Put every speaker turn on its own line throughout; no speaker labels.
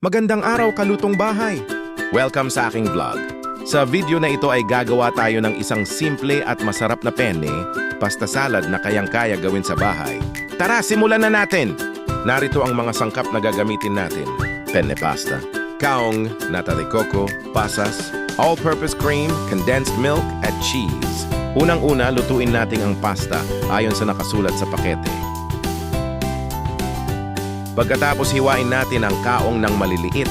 Magandang araw, kalutong bahay! Welcome sa aking vlog. Sa video na ito ay gagawa tayo ng isang simple at masarap na penne, pasta salad na kayang-kaya gawin sa bahay. Tara, simulan na natin! Narito ang mga sangkap na gagamitin natin. Penne pasta, kaong, nata de coco, pasas, all-purpose cream, condensed milk, at cheese. Unang-una, lutuin natin ang pasta ayon sa nakasulat sa pakete. Pagkatapos hiwain natin ang kaong ng maliliit.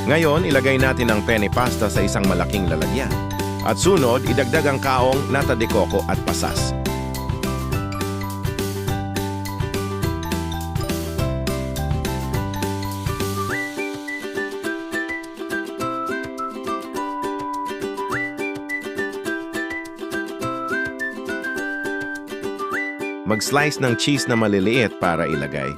Ngayon, ilagay natin ang penne pasta sa isang malaking lalagyan. At sunod, idagdag ang kaong, nata de coco at pasas. Mag-slice ng cheese na maliliit para ilagay.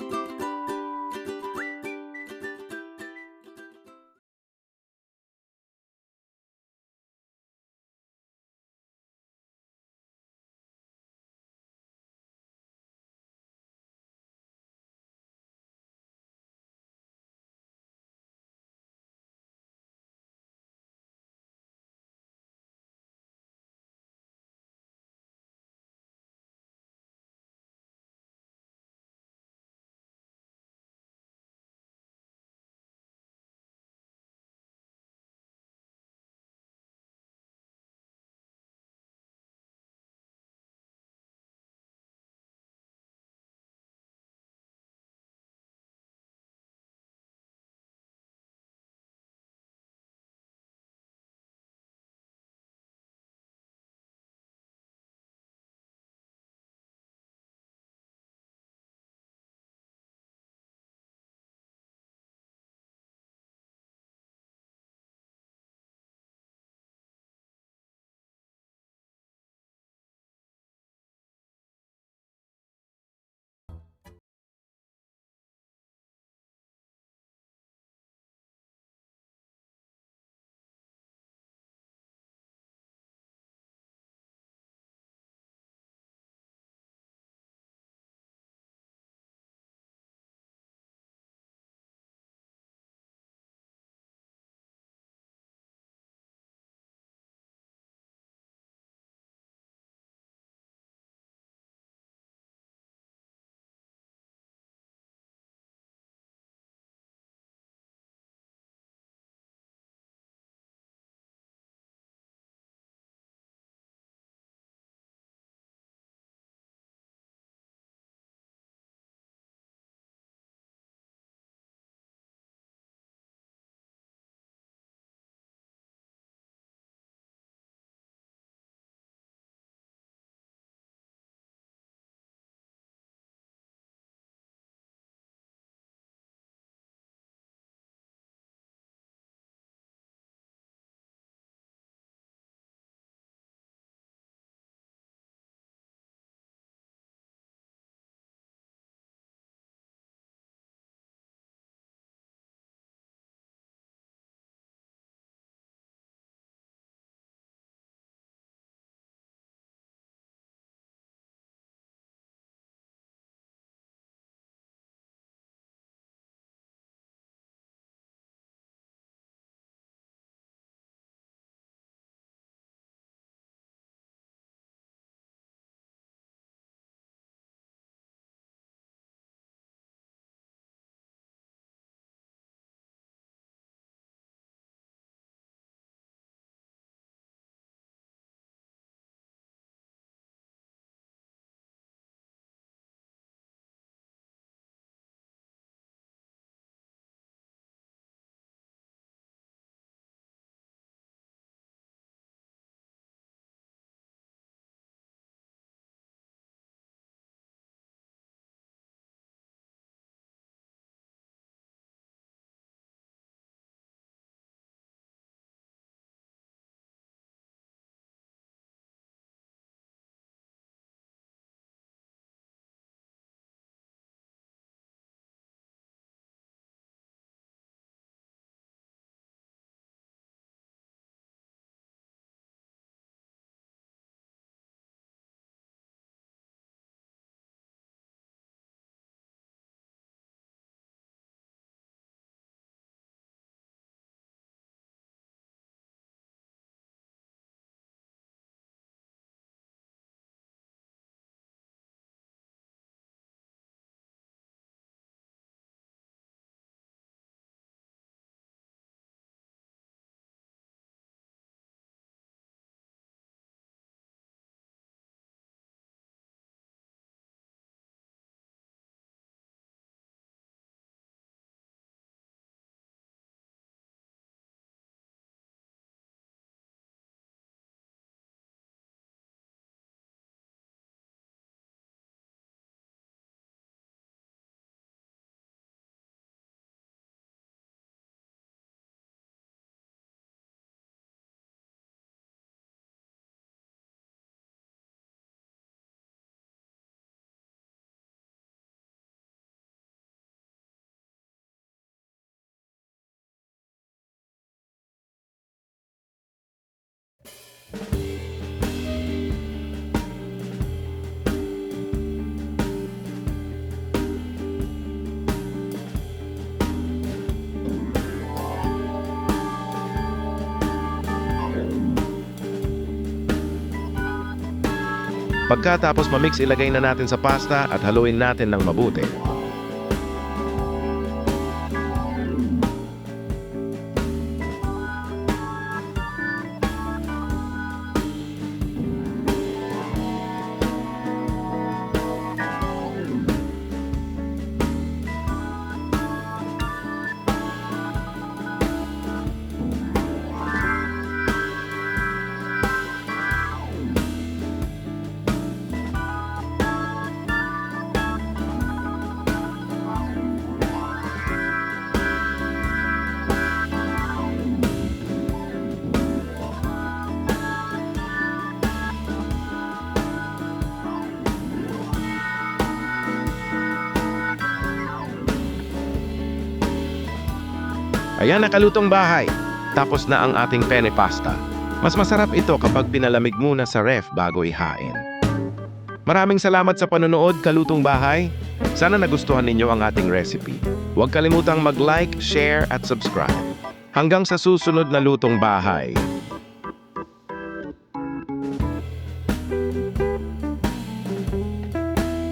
Pagkatapos mamix, ilagay na natin sa pasta at haluin natin ng mabuti. Ayan, nakalutong bahay. Tapos na ang ating penne pasta. Mas masarap ito kapag pinalamig muna sa ref bago ihain. Maraming salamat sa panonood, Kalutong Bahay. Sana nagustuhan ninyo ang ating recipe. Huwag kalimutang mag-like, share at subscribe. Hanggang sa susunod na Lutong Bahay.